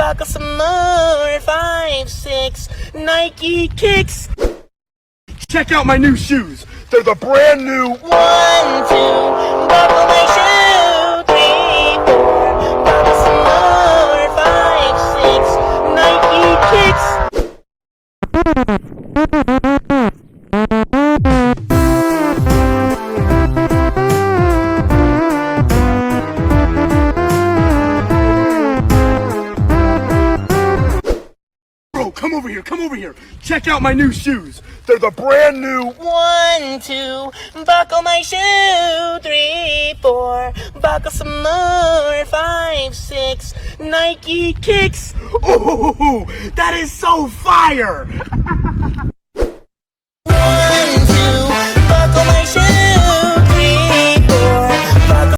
buckle some more. 5, 6, Nike kicks. Check out my new shoes. They're the brand new 1, 2, buckle my shoe. 3, 4, buckle some more. 5, 6, Nike kicks. Bro, come over here. Check out my new shoes. They're the brand new 1, 2, buckle my shoe. 3, 4, buckle some more. 5, 6, Nike kicks. Ooh, that is so fire!